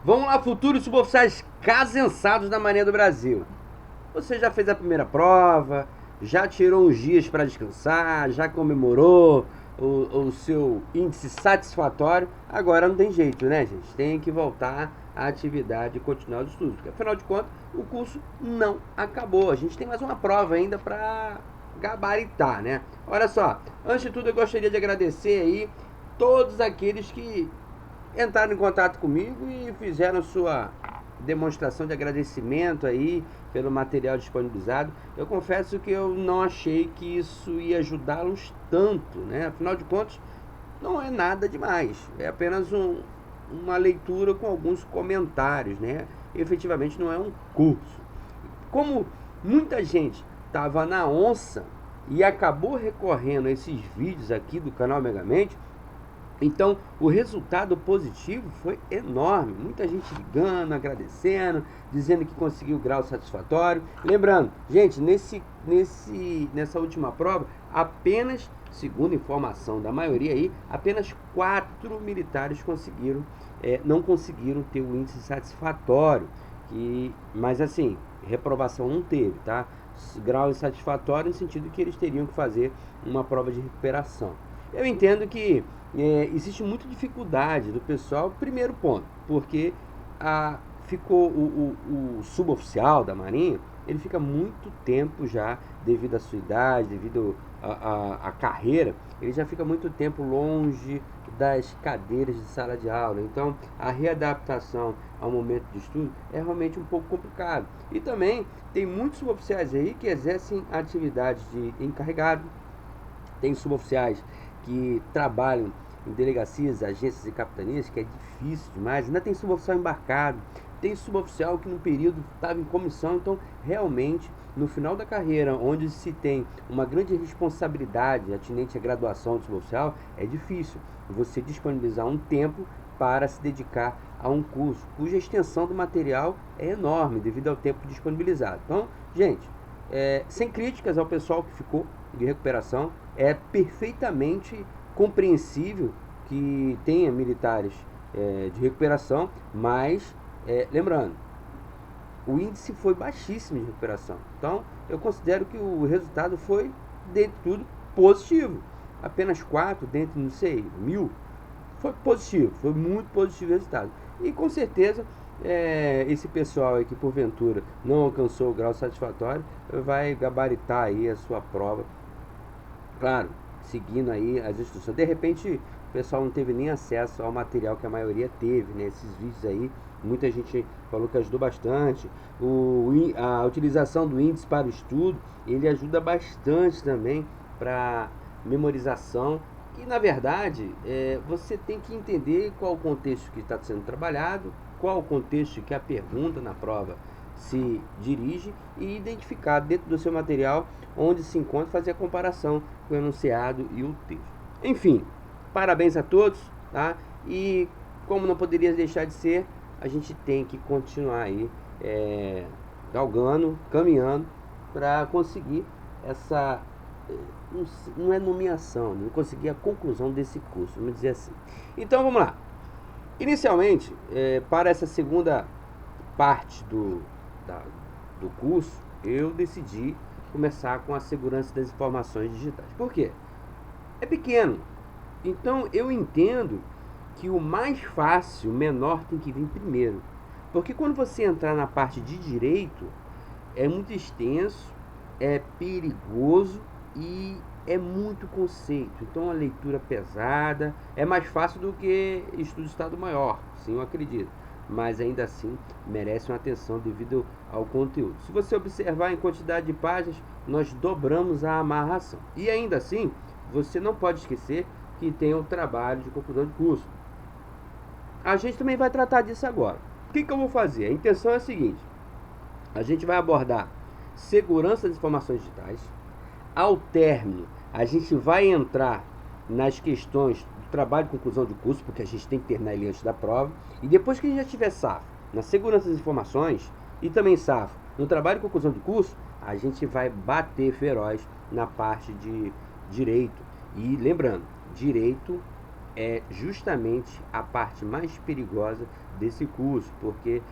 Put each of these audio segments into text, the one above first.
Vamos lá, futuros suboficiais casensados da Marinha do Brasil. Você já fez a primeira prova, já tirou uns dias para descansar, já comemorou o seu índice satisfatório. Agora não tem jeito, né, gente? Tem que voltar à atividade e continuar os estudos. Porque, afinal de contas, o curso não acabou. A gente tem mais uma prova ainda para gabaritar, né? Olha só, antes de tudo eu gostaria de agradecer aí todos aqueles que entraram em contato comigo e fizeram sua demonstração de agradecimento aí pelo material disponibilizado. Eu confesso que eu não achei que isso ia ajudá-los tanto, né? Afinal de contas, não é nada demais. É apenas uma leitura com alguns comentários, né? Efetivamente não é um curso. Como muita gente estava na onça e acabou recorrendo a esses vídeos aqui do canal Megamente, então, o resultado positivo foi enorme. Muita gente ligando, agradecendo, dizendo que conseguiu o grau satisfatório. Lembrando, gente, nessa última prova, apenas, segundo informação da maioria aí, apenas 4 militares não conseguiram ter o índice satisfatório. Mas assim, reprovação não teve, tá? Grau insatisfatório no sentido que eles teriam que fazer uma prova de recuperação. Eu entendo que existe muita dificuldade do pessoal, primeiro ponto, porque ficou o suboficial da Marinha, ele fica muito tempo já, devido à sua idade, devido à carreira, ele já fica muito tempo longe das cadeiras de sala de aula. Então, a readaptação ao momento de estudo é realmente um pouco complicado. E também tem muitos suboficiais aí que exercem atividades de encarregado, tem suboficiais que trabalham em delegacias, agências e capitanias, que é difícil demais. Ainda tem suboficial embarcado, tem suboficial que no período estava em comissão. Então, realmente, no final da carreira, onde se tem uma grande responsabilidade atinente à graduação do suboficial, é difícil você disponibilizar um tempo para se dedicar a um curso, cuja extensão do material é enorme devido ao tempo disponibilizado. Então, gente, sem críticas ao pessoal que ficou de recuperação, é perfeitamente compreensível que tenha militares de recuperação, mas lembrando, o índice foi baixíssimo de recuperação. Então, eu considero que o resultado foi, dentro de tudo, positivo. Apenas 4 dentro, não sei, 1000. Foi positivo, foi muito positivo o resultado. E com certeza, esse pessoal aí que porventura não alcançou o grau satisfatório, vai gabaritar aí a sua prova, claro, seguindo aí as instruções. De repente, o pessoal não teve nem acesso ao material que a maioria teve, né? Esses vídeos aí, muita gente falou que ajudou bastante. A utilização do índice para o estudo, ele ajuda bastante também para memorização. E na verdade, você tem que entender qual o contexto que está sendo trabalhado, qual o contexto que a pergunta na prova se dirige, e identificar dentro do seu material onde se encontra, fazer a comparação com o enunciado e o texto. Enfim, parabéns a todos, tá? E como não poderia deixar de ser, a gente tem que continuar aí galgando, caminhando para conseguir essa não é nomeação, não conseguir a conclusão desse curso, vamos dizer assim. Então vamos lá. Inicialmente, para essa segunda parte do curso, eu decidi começar com a segurança das informações digitais. Por quê? É pequeno. Então eu entendo que o mais fácil, o menor, tem que vir primeiro. Porque quando você entrar na parte de direito, é muito extenso, é perigoso e é muito conceito. Então a leitura pesada é mais fácil do que estudo de Estado Maior, sim, eu acredito. Mas ainda assim merece uma atenção devido ao conteúdo. Se você observar em quantidade de páginas, nós dobramos a amarração. E ainda assim, você não pode esquecer que tem o trabalho de conclusão de curso. A gente também vai tratar disso agora. O que eu vou fazer? A intenção é a seguinte: a gente vai abordar segurança das informações digitais. Ao término, a gente vai entrar nas questões do trabalho de conclusão de curso, porque a gente tem que terminar ele antes da prova. E depois que a gente já tiver safo na segurança das informações e também safo no trabalho de conclusão de curso, a gente vai bater feroz na parte de direito. E lembrando, direito é justamente a parte mais perigosa desse curso, porque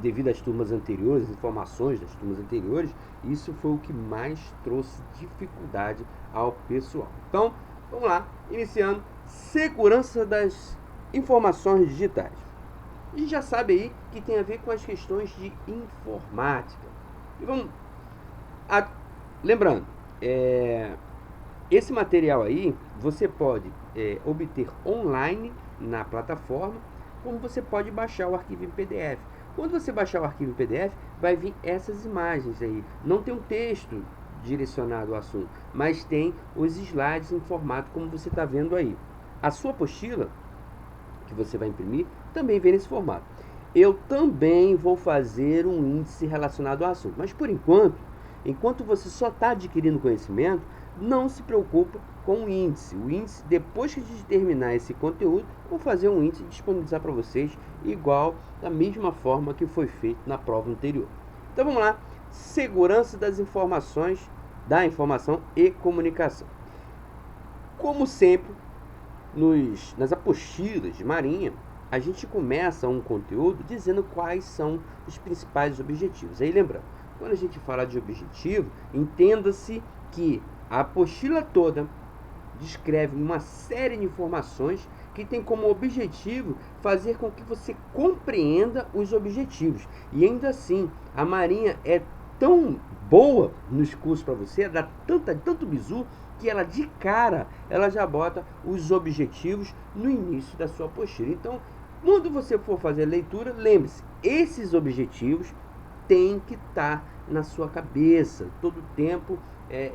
devido às turmas anteriores, informações das turmas anteriores, isso foi o que mais trouxe dificuldade ao pessoal. Então, vamos lá, iniciando, segurança das informações digitais. A gente já sabe aí que tem a ver com as questões de informática. E vamos, lembrando, esse material aí você pode obter online na plataforma, como você pode baixar o arquivo em PDF. Quando você baixar o arquivo em PDF, vai vir essas imagens aí. Não tem um texto direcionado ao assunto, mas tem os slides em formato como você está vendo aí. A sua apostila, que você vai imprimir, também vem nesse formato. Eu também vou fazer um índice relacionado ao assunto, mas por enquanto você só está adquirindo conhecimento, não se preocupa com o índice. O índice, depois que a gente terminar esse conteúdo, vou fazer um índice e disponibilizar para vocês, igual da mesma forma que foi feito na prova anterior. Então vamos lá, segurança das informações, da informação e comunicação. Como sempre, nas apostilas de Marinha, a gente começa um conteúdo dizendo quais são os principais objetivos. Aí lembrando, quando a gente fala de objetivo, entenda-se que a apostila toda descreve uma série de informações que tem como objetivo fazer com que você compreenda os objetivos. E ainda assim, a Marinha é tão boa nos cursos para você, dá tanto bizu, que ela de cara, ela já bota os objetivos no início da sua apostila. Então, quando você for fazer a leitura, lembre-se, esses objetivos têm que estar na sua cabeça, todo o tempo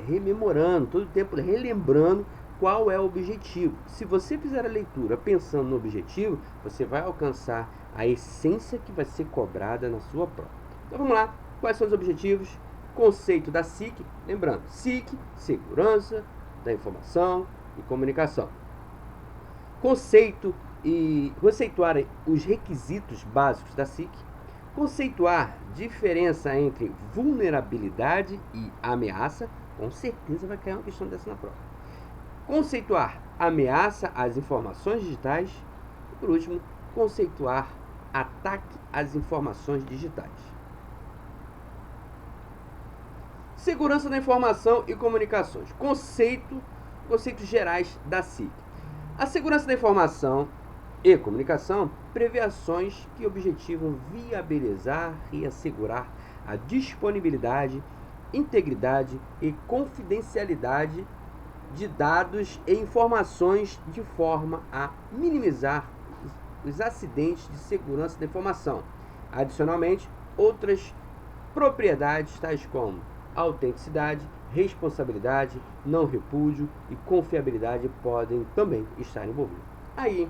rememorando, todo o tempo relembrando qual é o objetivo. Se você fizer a leitura pensando no objetivo, você vai alcançar a essência que vai ser cobrada na sua prova. Então vamos lá, quais são os objetivos? Conceito da SIC, lembrando, SIC, segurança da informação e comunicação. Conceituar os requisitos básicos da SIC. Conceituar diferença entre vulnerabilidade e ameaça. Com certeza vai cair uma questão dessa na prova. Conceituar ameaça às informações digitais. E por último, conceituar ataque às informações digitais. Segurança da informação e comunicações. Conceitos gerais da SIC. A segurança da informação e comunicação prevê ações que objetivam viabilizar e assegurar a disponibilidade, integridade e confidencialidade de dados e informações de forma a minimizar os acidentes de segurança da informação. Adicionalmente, outras propriedades tais como autenticidade, responsabilidade, não repúdio e confiabilidade podem também estar envolvidos. Aí,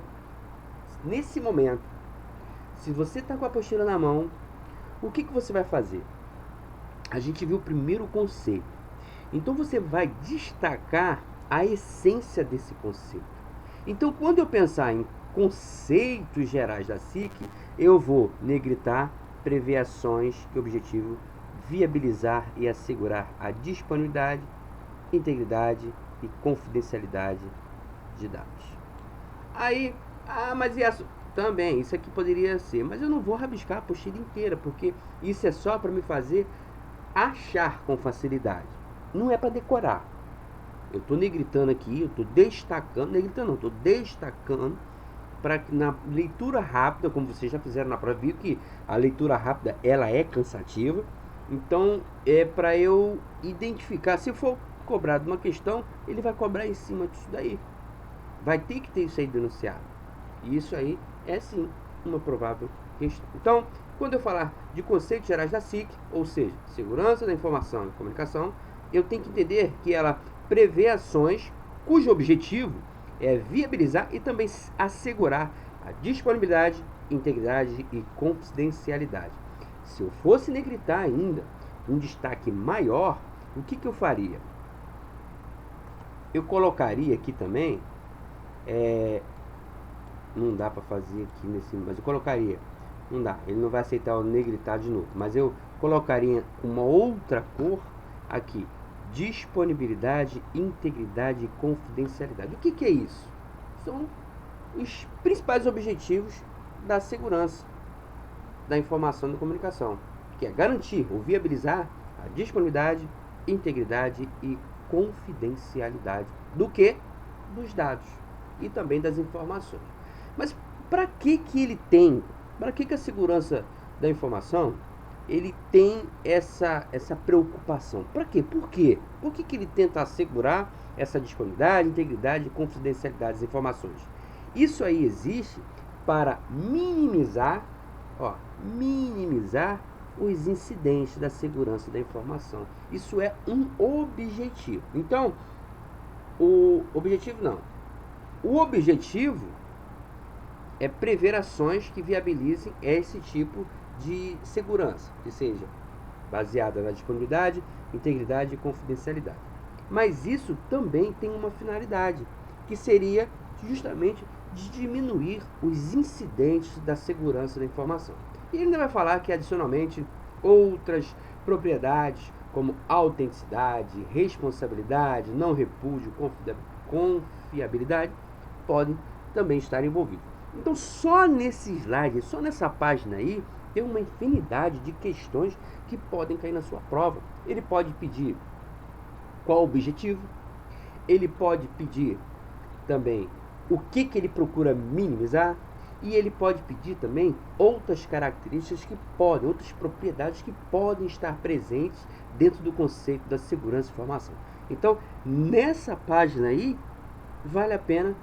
nesse momento, se você está com a apostila na mão, o que você vai fazer? A gente viu o primeiro conceito. Então você vai destacar a essência desse conceito. Então, quando eu pensar em conceitos gerais da SIC, eu vou negritar, prever ações que o objetivo viabilizar e assegurar a disponibilidade, integridade e confidencialidade de dados. Aí, mas também, isso aqui poderia ser, mas eu não vou rabiscar a apostila inteira, porque isso é só para me fazer achar com facilidade. Não é para decorar. Eu estou negritando aqui, eu estou destacando, estou destacando para que na leitura rápida, como vocês já fizeram na prova, viu que a leitura rápida ela é cansativa. Então, é para eu identificar, se for cobrado uma questão, ele vai cobrar em cima disso daí. Vai ter que ter isso aí denunciado. E isso aí é sim uma provável questão. Então, quando eu falar de conceitos gerais da SIC, ou seja, segurança da informação e comunicação, eu tenho que entender que ela prevê ações cujo objetivo é viabilizar e também assegurar a disponibilidade, integridade e confidencialidade. Se eu fosse negritar ainda um destaque maior, o que eu faria? Eu colocaria aqui também, não dá para fazer aqui mas eu colocaria, não dá, ele não vai aceitar o negritar de novo, mas eu colocaria uma outra cor aqui, disponibilidade, integridade e confidencialidade. O que é isso? são os principais objetivos da segurança da informação e da comunicação, que é garantir ou viabilizar a disponibilidade, integridade e confidencialidade do que? Dos dados e também das informações. Mas para que ele tem, para que a segurança da informação ele tem essa preocupação? Para quê? Por quê? Por que ele tenta assegurar essa disponibilidade, integridade e confidencialidade das informações? Isso aí existe para minimizar os incidentes da segurança da informação. Isso é um objetivo. Então, o objetivo é prever ações que viabilizem esse tipo de segurança, que seja baseada na disponibilidade, integridade e confidencialidade. Mas isso também tem uma finalidade, que seria justamente de diminuir os incidentes da segurança da informação. E ele ainda vai falar que, adicionalmente, outras propriedades como autenticidade, responsabilidade, não repúdio, confiabilidade podem também estar envolvidos. Então, só nesse slide, só nessa página aí, tem uma infinidade de questões que podem cair na sua prova. Ele pode pedir qual o objetivo, ele pode pedir também o que ele procura minimizar, e ele pode pedir também outras características que podem, outras propriedades que podem estar presentes dentro do conceito da segurança da informação. Então, nessa página aí, vale a pena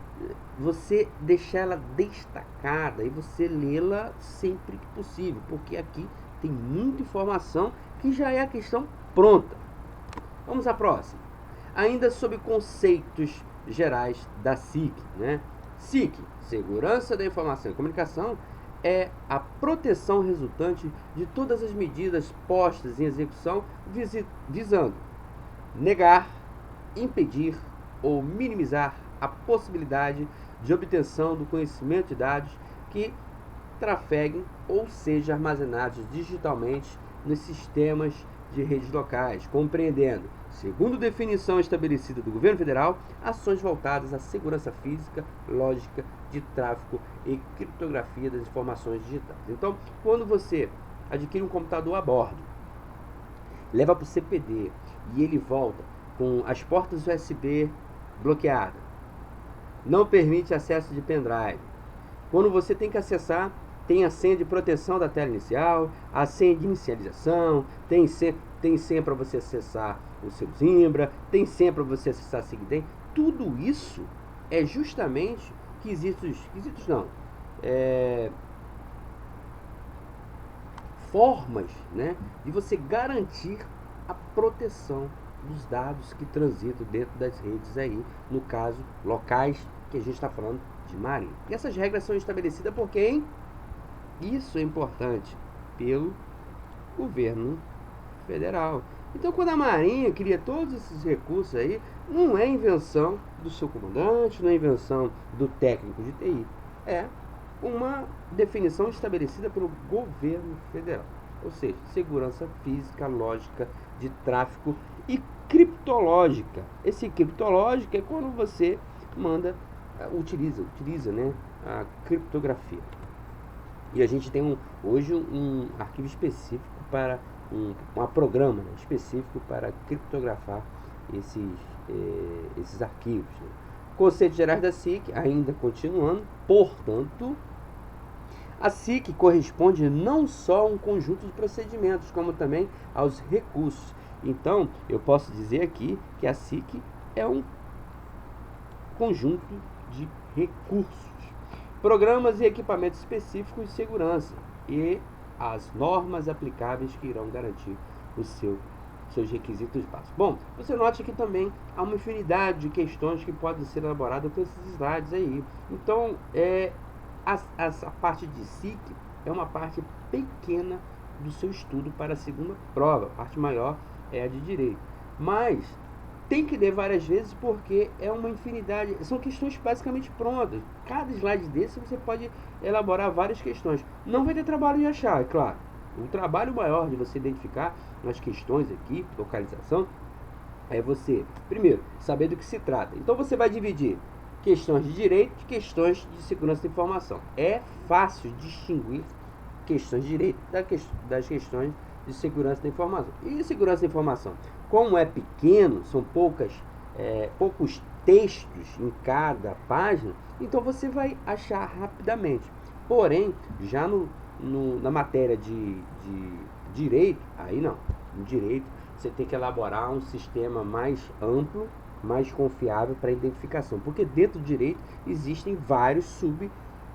você deixar ela destacada e você lê-la sempre que possível, porque aqui tem muita informação que já é a questão pronta. Vamos à próxima. Ainda sobre conceitos gerais da SIC, né? SIC, Segurança da Informação e Comunicação, é a proteção resultante de todas as medidas postas em execução visando negar, impedir ou minimizar a possibilidade de obtenção do conhecimento de dados que trafeguem ou sejam armazenados digitalmente nos sistemas de redes locais, compreendendo, segundo definição estabelecida do governo federal, ações voltadas à segurança física, lógica de tráfego e criptografia das informações digitais. Então, quando você adquire um computador a bordo, leva para o CPD e ele volta com as portas USB bloqueadas, não permite acesso de pendrive. Quando você tem que acessar, tem a senha de proteção da tela inicial, a senha de inicialização, tem senha para você acessar o seu Zimbra, tem senha para você acessar a Sigden. Tudo isso é justamente formas, né, de você garantir a proteção dos dados que transitam dentro das redes aí, no caso, locais que a gente está falando de marinha. E essas regras são estabelecidas por quem? Isso é importante, pelo governo federal. Então, quando a Marinha cria todos esses recursos aí, não é invenção do seu comandante, não é invenção do técnico de TI. É uma definição estabelecida pelo governo federal. Ou seja, segurança física, lógica de tráfego e criptológica. Esse criptológica é quando você utiliza, né, a criptografia. E a gente tem hoje um arquivo específico para um programa, né, específico para criptografar esses arquivos. Né. Conceitos gerais da SIC, ainda continuando, portanto, a SIC corresponde não só a um conjunto de procedimentos, como também aos recursos. Então, eu posso dizer aqui que a SIC é um conjunto de recursos, programas e equipamentos específicos de segurança e as normas aplicáveis que irão garantir os seus requisitos básicos. Bom, você note que também há uma infinidade de questões que podem ser elaboradas com esses slides aí. Então, essa parte de SIC é uma parte pequena do seu estudo para a segunda prova. A parte maior é a de direito. Mas tem que ler várias vezes porque é uma infinidade, são questões basicamente prontas. Cada slide desse você pode elaborar várias questões. Não vai ter trabalho de achar, é claro. O trabalho maior de você identificar as questões aqui, localização, é você, primeiro, saber do que se trata. Então você vai dividir questões de direito de questões de segurança da informação. É fácil distinguir questões de direito das questões de segurança da informação. E segurança da informação, como é pequeno, são poucos textos em cada página, então você vai achar rapidamente. Porém, já na matéria de direito, aí não. No direito, você tem que elaborar um sistema mais amplo, mais confiável para identificação, porque dentro do direito existem vários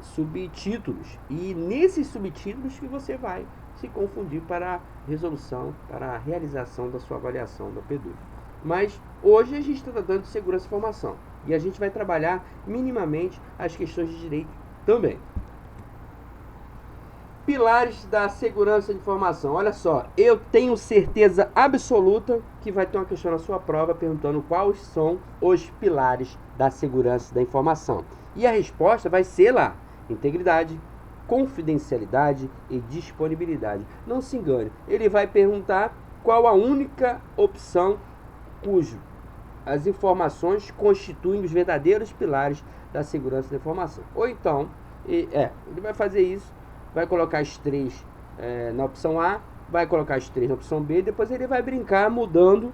subtítulos, e nesses subtítulos que você vai se confundir para a resolução, para a realização da sua avaliação da P2. Mas hoje a gente está tratando de segurança da informação, e a gente vai trabalhar minimamente as questões de direito também. Pilares da segurança de informação. Olha só, eu tenho certeza absoluta que vai ter uma questão na sua prova perguntando quais são os pilares da segurança da informação. E a resposta vai ser lá: integridade, confidencialidade e disponibilidade. Não se engane, ele vai perguntar qual a única opção cujo as informações constituem os verdadeiros pilares da segurança da informação. Ou então, ele vai fazer isso, vai colocar as 3 na opção A, vai colocar as 3 na opção B, depois ele vai brincar mudando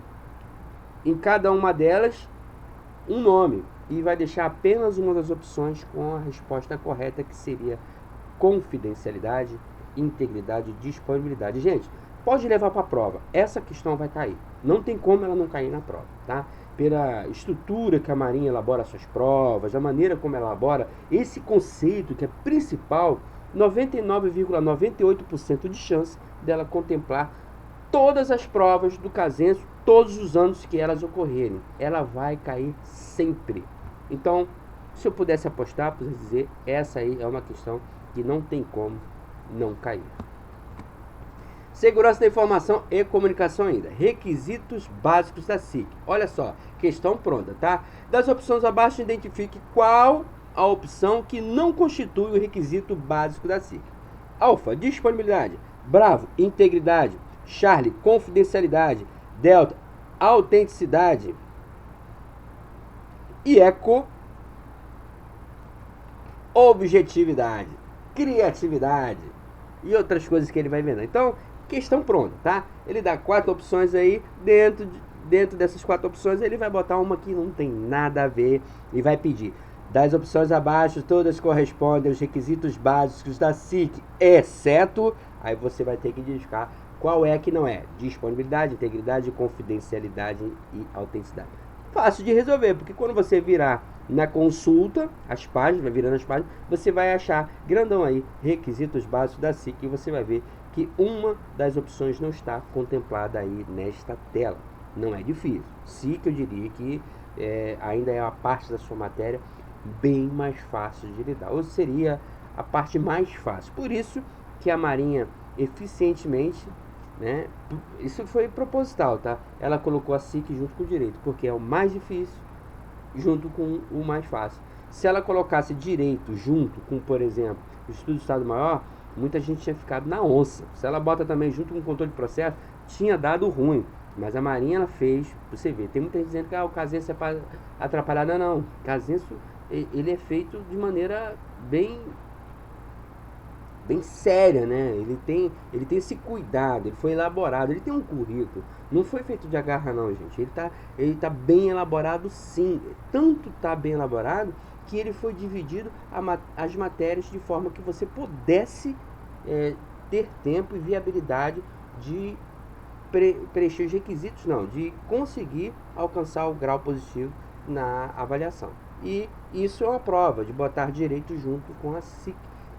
em cada uma delas um nome e vai deixar apenas uma das opções com a resposta correta, que seria confidencialidade, integridade e disponibilidade. Gente, pode levar para a prova, essa questão vai cair, não tem como ela não cair na prova, tá? Pela estrutura que a Marinha elabora suas provas, a maneira como ela elabora esse conceito que é principal, 99,98% de chance dela contemplar todas as provas do Casenso, todos os anos que elas ocorrerem. Ela vai cair sempre. Então, se eu pudesse apostar, pudesse dizer, essa aí é uma questão que não tem como não cair. Segurança da informação e comunicação ainda. Requisitos básicos da SIC. Olha só, questão pronta, tá? Das opções abaixo, identifique qual a opção que não constitui o requisito básico da SIC. Alfa, disponibilidade. Bravo, integridade. Charlie, confidencialidade. Delta, autenticidade. E Eco, objetividade, criatividade e outras coisas que ele vai vendo. Então, questão pronta, tá? Ele dá 4 opções aí, dentro dessas 4 opções ele vai botar uma que não tem nada a ver e vai pedir: das opções abaixo, todas correspondem aos requisitos básicos da SIC, exceto, aí você vai ter que identificar qual é que não é: disponibilidade, integridade, confidencialidade e autenticidade. Fácil de resolver, porque quando você virar na consulta, as páginas, vai virando as páginas, você vai achar grandão aí, requisitos básicos da SIC, e você vai ver que uma das opções não está contemplada aí nesta tela. Não é difícil. SIC, eu diria que ainda é a parte da sua matéria bem mais fácil de lidar, ou seria a parte mais fácil. Por isso que a Marinha eficientemente, né, isso foi proposital, tá? Ela colocou a SIC junto com o direito, porque é o mais difícil junto com o mais fácil. Se ela colocasse direito junto com, por exemplo, o estudo do Estado Maior, muita gente tinha ficado na onça. Se ela bota também junto com o controle de processo, tinha dado ruim. Mas a Marinha, ela fez, você vê, tem muita gente dizendo que o Casenso é para atrapalhar. Não, o Casenso, ele é feito de maneira bem séria, né? Ele tem esse cuidado, ele foi elaborado, ele tem um currículo. Não foi feito de agarra não, gente. Ele tá bem elaborado, sim. Tanto tá bem elaborado que ele foi dividido as matérias de forma que você pudesse ter tempo e viabilidade de preencher os requisitos, não, de conseguir alcançar o grau positivo na avaliação. E isso é uma prova de botar direito junto com a SIC,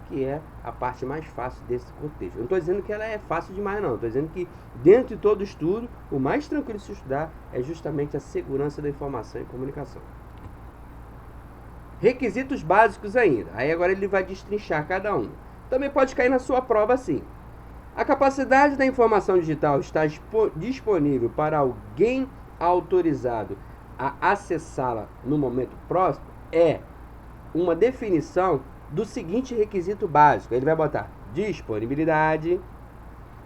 que é a parte mais fácil desse contexto. Eu não estou dizendo que ela é fácil demais, não. Estou dizendo que dentro de todo estudo, o mais tranquilo de se estudar é justamente a segurança da informação e comunicação. Requisitos básicos ainda. Aí agora ele vai destrinchar cada um. Também pode cair na sua prova assim: a capacidade da informação digital está disponível para alguém autorizado a acessá-la no momento próximo? É uma definição do seguinte requisito básico. Ele vai botar disponibilidade,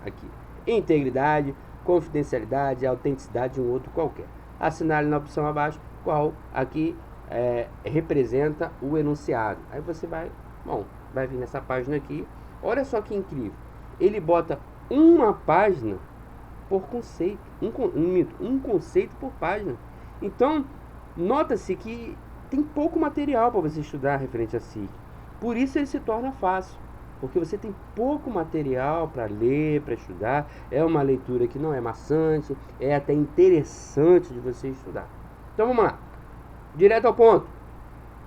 aqui, integridade, confidencialidade, autenticidade e um outro qualquer. Assinale na opção abaixo qual aqui representa o enunciado. Aí você vai vir nessa página aqui. Olha só que incrível. Ele bota uma página por conceito. Um conceito por página. Então, nota-se que tem pouco material para você estudar referente a SIC. Por isso ele se torna fácil. Porque você tem pouco material para ler, para estudar. É uma leitura que não é maçante, é até interessante de você estudar. Então vamos lá. Direto ao ponto.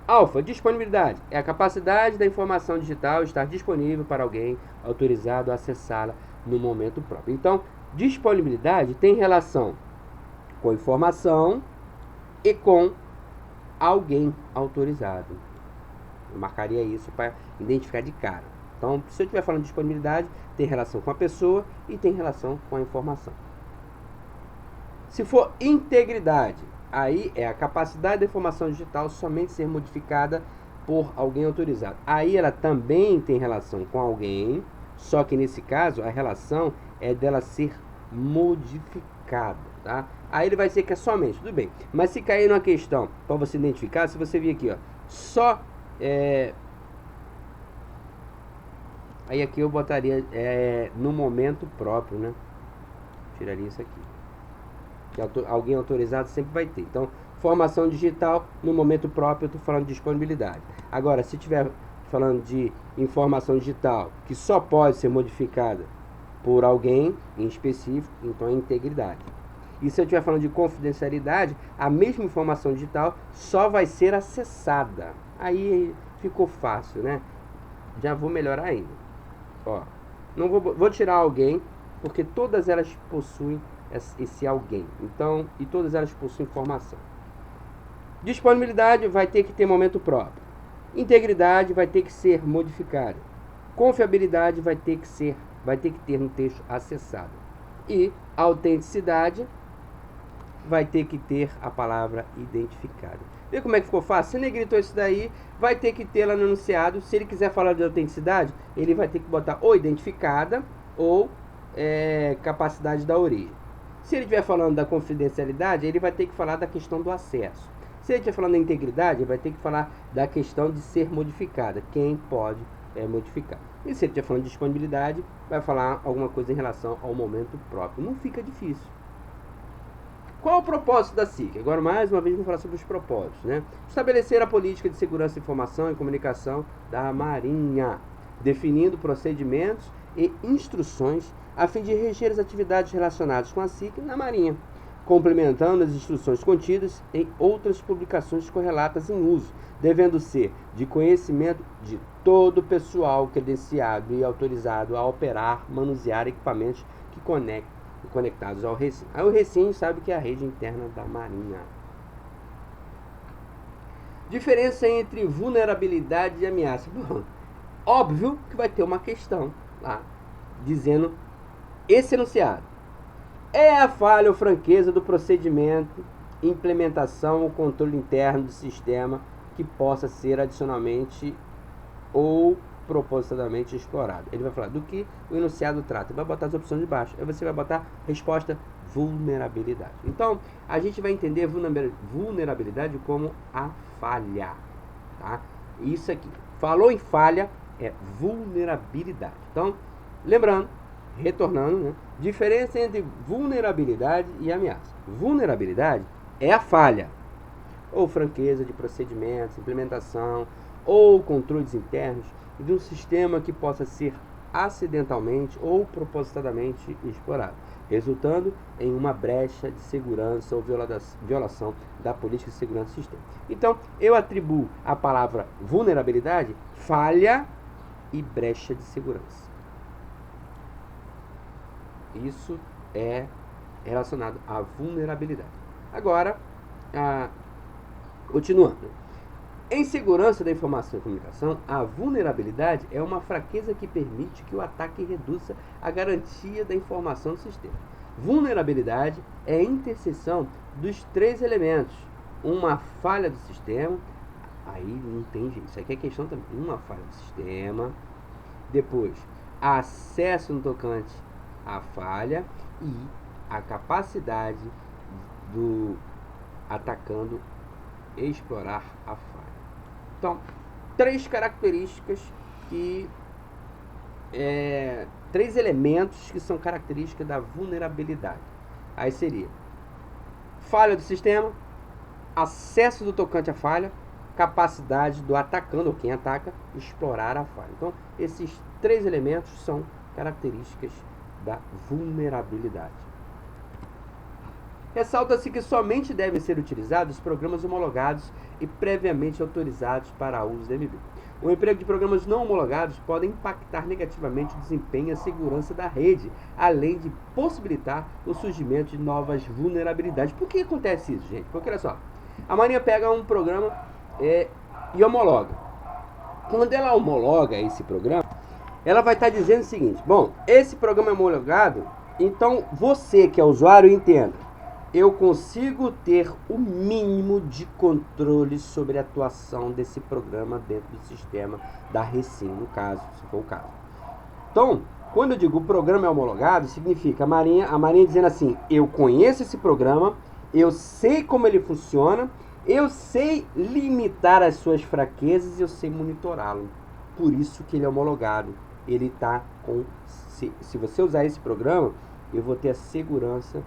Alfa, disponibilidade. É a capacidade da informação digital estar disponível para alguém autorizado a acessá-la no momento próprio. Então, disponibilidade tem relação com informação e com alguém autorizado. Eu marcaria isso para identificar de cara. Então, se eu estiver falando de disponibilidade, tem relação com a pessoa e tem relação com a informação. Se for integridade, aí é a capacidade da informação digital somente ser modificada por alguém autorizado. Aí ela também tem relação com alguém, só que nesse caso a relação é dela ser modificada, tá? Aí ele vai ser que é somente, tudo bem. Mas se cair numa questão para você identificar, se você vir aqui, ó, só aí aqui eu botaria no momento próprio, né? Tiraria isso aqui. Que alguém autorizado sempre vai ter. Então, formação digital, no momento próprio eu estou falando de disponibilidade. Agora, se estiver falando de informação digital, que só pode ser modificada por alguém em específico, então é integridade. E se eu estiver falando de confidencialidade, a mesma informação digital só vai ser acessada. Aí ficou fácil, né? Já vou melhorar ainda. Ó, não vou tirar alguém, porque todas elas possuem esse alguém. Então, e todas elas possuem informação. Disponibilidade vai ter que ter momento próprio. Integridade vai ter que ser modificada. Confiabilidade vai ter que ter um texto acessado. E autenticidade vai ter que ter a palavra identificada. Vê como é que ficou fácil? Se negritou isso daí, vai ter que ter lá no enunciado. Se ele quiser falar de autenticidade, ele vai ter que botar ou identificada ou capacidade da origem. Se ele estiver falando da confidencialidade, ele vai ter que falar da questão do acesso. Se ele estiver falando da integridade, ele vai ter que falar da questão de ser modificada. Quem pode modificar. E se ele estiver falando de disponibilidade, vai falar alguma coisa em relação ao momento próprio. Não fica difícil. Qual o propósito da SIC? Agora, mais uma vez, vamos falar sobre os propósitos, né? Estabelecer a política de segurança, informação e comunicação da Marinha, definindo procedimentos e instruções a fim de reger as atividades relacionadas com a SIC na Marinha, complementando as instruções contidas em outras publicações correlatas em uso, devendo ser de conhecimento de todo o pessoal credenciado e autorizado a operar, manusear equipamentos que conectados ao recinto. Aí o recinto sabe que é a rede interna da Marinha. Diferença entre vulnerabilidade e ameaça. Bom, óbvio que vai ter uma questão lá, dizendo esse enunciado. É a falha ou franqueza do procedimento, implementação ou controle interno do sistema que possa ser adicionalmente ou propositadamente explorado. Ele vai falar do que o enunciado trata. Vai botar as opções de baixo. Aí você vai botar resposta vulnerabilidade. Então, a gente vai entender vulnerabilidade como a falha. Tá? Isso aqui. Falou em falha, é vulnerabilidade. Então, lembrando, retornando, né? Diferença entre vulnerabilidade e ameaça. Vulnerabilidade é a falha, ou franqueza de procedimentos, implementação, ou controles internos de um sistema que possa ser acidentalmente ou propositadamente explorado, resultando em uma brecha de segurança ou violação da política de segurança do sistema. Então, eu atribuo a palavra vulnerabilidade, falha e brecha de segurança. Isso é relacionado à vulnerabilidade. Agora, continuando. Em segurança da informação e comunicação, a vulnerabilidade é uma fraqueza que permite que o ataque reduza a garantia da informação do sistema. Vulnerabilidade é a interseção dos três elementos. Uma falha do sistema, aí não tem jeito, isso aqui é questão também. Uma falha do sistema, depois acesso no tocante à falha e a capacidade do atacando explorar a falha. Então, três características que... três elementos que são características da vulnerabilidade. Aí seria falha do sistema, acesso do tocante à falha, capacidade do atacante ou quem ataca explorar a falha. Então, esses três elementos são características da vulnerabilidade. Ressalta-se que somente devem ser utilizados programas homologados e previamente autorizados para uso da MB. O emprego de programas não homologados pode impactar negativamente o desempenho e a segurança da rede, além de possibilitar o surgimento de novas vulnerabilidades. Por que acontece isso, gente? Porque olha só, a Marinha pega um programa e homologa. Quando ela homologa esse programa, ela vai estar dizendo o seguinte: bom, esse programa é homologado, então você que é usuário entenda. Eu consigo ter o mínimo de controle sobre a atuação desse programa dentro do sistema da Recim, no caso, se for o caso. Então, quando eu digo o programa é homologado, significa a Marinha dizendo assim: eu conheço esse programa, eu sei como ele funciona, eu sei limitar as suas fraquezas e eu sei monitorá-lo. Por isso que ele é homologado. Ele está com... Se você usar esse programa, eu vou ter a segurança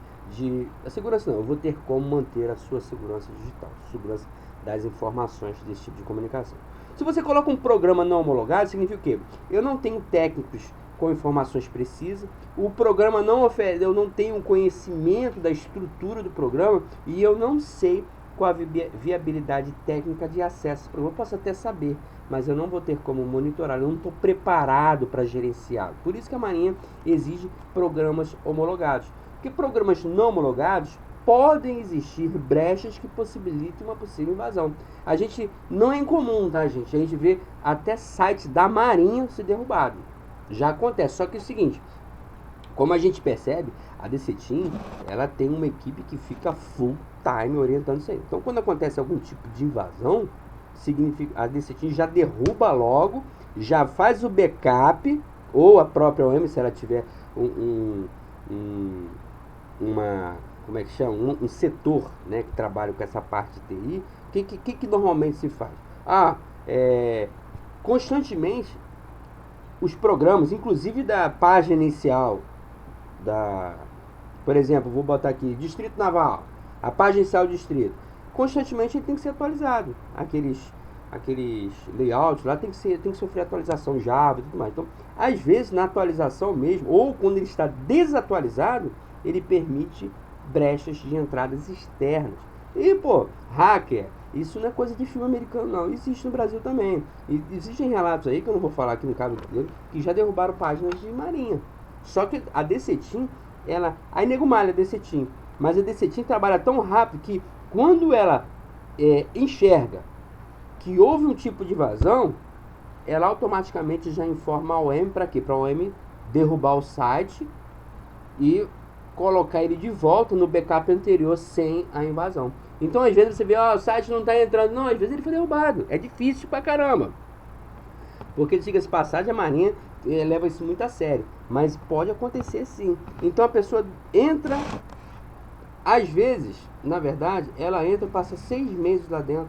eu vou ter como manter a sua segurança digital, segurança das informações desse tipo de comunicação. Se você coloca um programa não homologado, significa o quê? Eu não tenho técnicos com informações precisas, o programa não oferece, eu não tenho conhecimento da estrutura do programa e eu não sei qual a viabilidade técnica de acesso. Eu posso até saber, mas eu não vou ter como monitorar, eu não estou preparado para gerenciar. Por isso que a Marinha exige programas homologados. Porque programas não homologados podem existir brechas que possibilitem uma possível invasão. A gente não é incomum, tá, gente? A gente vê até sites da Marinha ser derrubado. Já acontece. Só que é o seguinte, como a gente percebe, a DCTIM, ela tem uma equipe que fica full time orientando isso aí. Então, quando acontece algum tipo de invasão, significa a DCTIM já derruba logo, já faz o backup, ou a própria OM, se ela tiver como é que chama? Um setor, né, que trabalha com essa parte de TI. Que normalmente se faz? Constantemente os programas, inclusive da página inicial por exemplo, vou botar aqui Distrito Naval, a página inicial do distrito, constantemente ele tem que ser atualizado. Aqueles layouts lá tem que sofrer atualização Java e tudo mais. Então, às vezes na atualização mesmo, ou quando ele está desatualizado, ele permite brechas de entradas externas. E, hacker, isso não é coisa de filme americano, não. Existe no Brasil também. E existem relatos aí, que eu não vou falar aqui no caso dele, que já derrubaram páginas de Marinha. Só que a DCTIM, aí nego malha a DCTIM, mas a DCTIM trabalha tão rápido que quando ela enxerga que houve um tipo de invasão, ela automaticamente já informa a OM para quê? Para a OM derrubar o site e colocar ele de volta no backup anterior sem a invasão. Então, às vezes você vê, o site não está entrando. Não, às vezes ele foi derrubado. É difícil pra caramba. Porque, diga-se passagem, a Marinha leva isso muito a sério. Mas pode acontecer sim. Então a pessoa entra, às vezes, na verdade, ela entra e passa 6 meses lá dentro,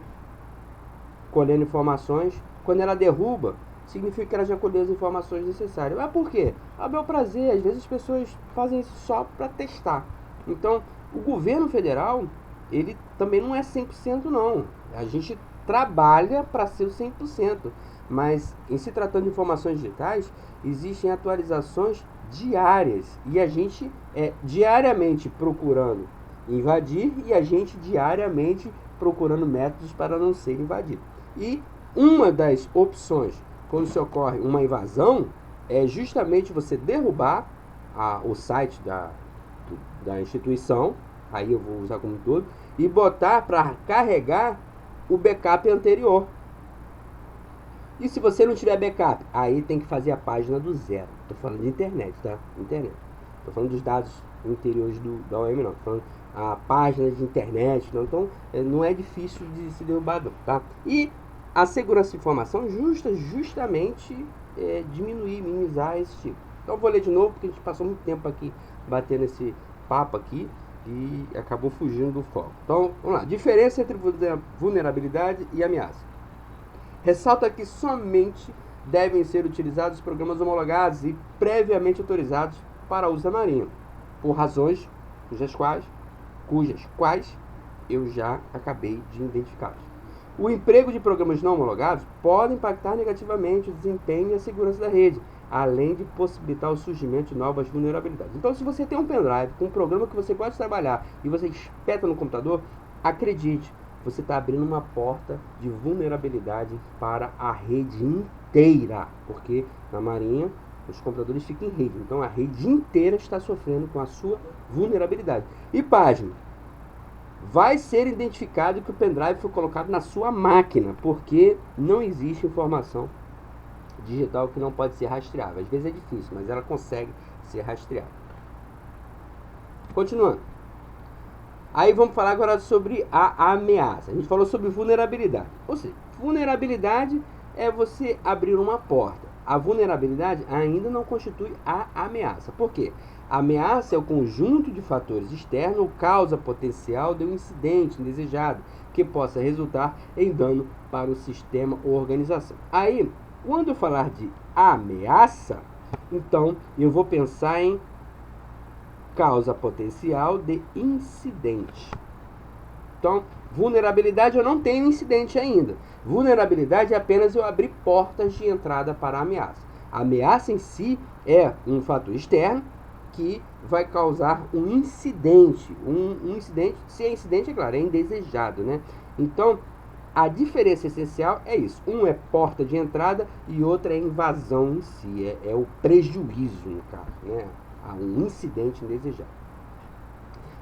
colhendo informações. Quando ela derruba, significa que ela já colheu as informações necessárias. Mas por quê? A bel prazer, às vezes as pessoas fazem isso só para testar. Então, o governo federal, ele também não é 100% não. A gente trabalha para ser o 100%. Mas, em se tratando de informações digitais, existem atualizações diárias. E a gente diariamente procurando invadir e a gente diariamente procurando métodos para não ser invadido. E uma das opções quando se ocorre uma invasão, é justamente você derrubar o site da instituição, aí eu vou usar como todo, e botar para carregar o backup anterior. E se você não tiver backup, aí tem que fazer a página do zero. Estou falando de internet, tá? Internet. Estou falando dos dados interiores da OM, não. Estou falando a página de internet, não. Então, não é difícil de se derrubar, não, tá? E a segurança de informação justamente diminuir, minimizar esse tipo. Então eu vou ler de novo, porque a gente passou muito tempo aqui batendo esse papo aqui. e acabou fugindo do foco. Então, vamos lá. Diferença entre vulnerabilidade e ameaça. Ressalta que somente devem ser utilizados programas homologados e previamente autorizados para uso da Marinha, por razões cujas quais eu já acabei de identificá-las. O emprego de programas não homologados pode impactar negativamente o desempenho e a segurança da rede, além de possibilitar o surgimento de novas vulnerabilidades. Então, se você tem um pendrive com um programa que você gosta de trabalhar e você espeta no computador, acredite, você está abrindo uma porta de vulnerabilidade para a rede inteira, porque na Marinha os computadores ficam em rede, então a rede inteira está sofrendo com a sua vulnerabilidade. E página, vai ser identificado que o pendrive foi colocado na sua máquina, porque não existe informação digital que não pode ser rastreável. Às vezes é difícil, mas ela consegue ser rastreada. Continuando. Aí vamos falar agora sobre a ameaça. A gente falou sobre vulnerabilidade. Ou seja, vulnerabilidade é você abrir uma porta. A vulnerabilidade ainda não constitui a ameaça. Por quê? A ameaça é o conjunto de fatores externos ou causa potencial de um incidente indesejado que possa resultar em dano para o sistema ou organização. Aí, quando eu falar de ameaça, então eu vou pensar em causa potencial de incidente. Então, vulnerabilidade eu não tenho incidente ainda. Vulnerabilidade é apenas eu abrir portas de entrada para a ameaça. A ameaça em si é um fator externo que vai causar um incidente. Um incidente, se é incidente, é claro, é indesejado, né? Então, a diferença essencial é isso. Um é porta de entrada e outra é invasão em si. É o prejuízo, no caso, né? A um incidente indesejado.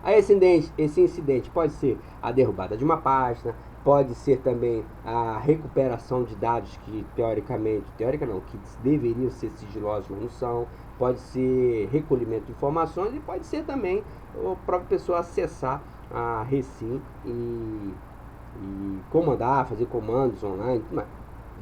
Esse incidente pode ser a derrubada de uma página, pode ser também a recuperação de dados que que deveriam ser sigilosos, mas não são, pode ser recolhimento de informações e pode ser também a própria pessoa acessar a Recim e comandar, fazer comandos online,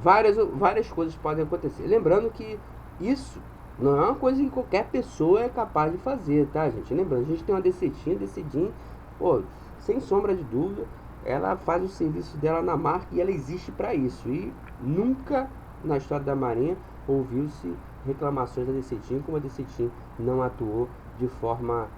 várias coisas podem acontecer. Lembrando que isso não é uma coisa que qualquer pessoa é capaz de fazer, tá, gente? Lembrando, a gente tem uma Decidin, pô, sem sombra de dúvida, ela faz o serviço dela na marca e ela existe para isso. E nunca na história da Marinha ouviu-se reclamações da Decidin, como a Decidin não atuou de forma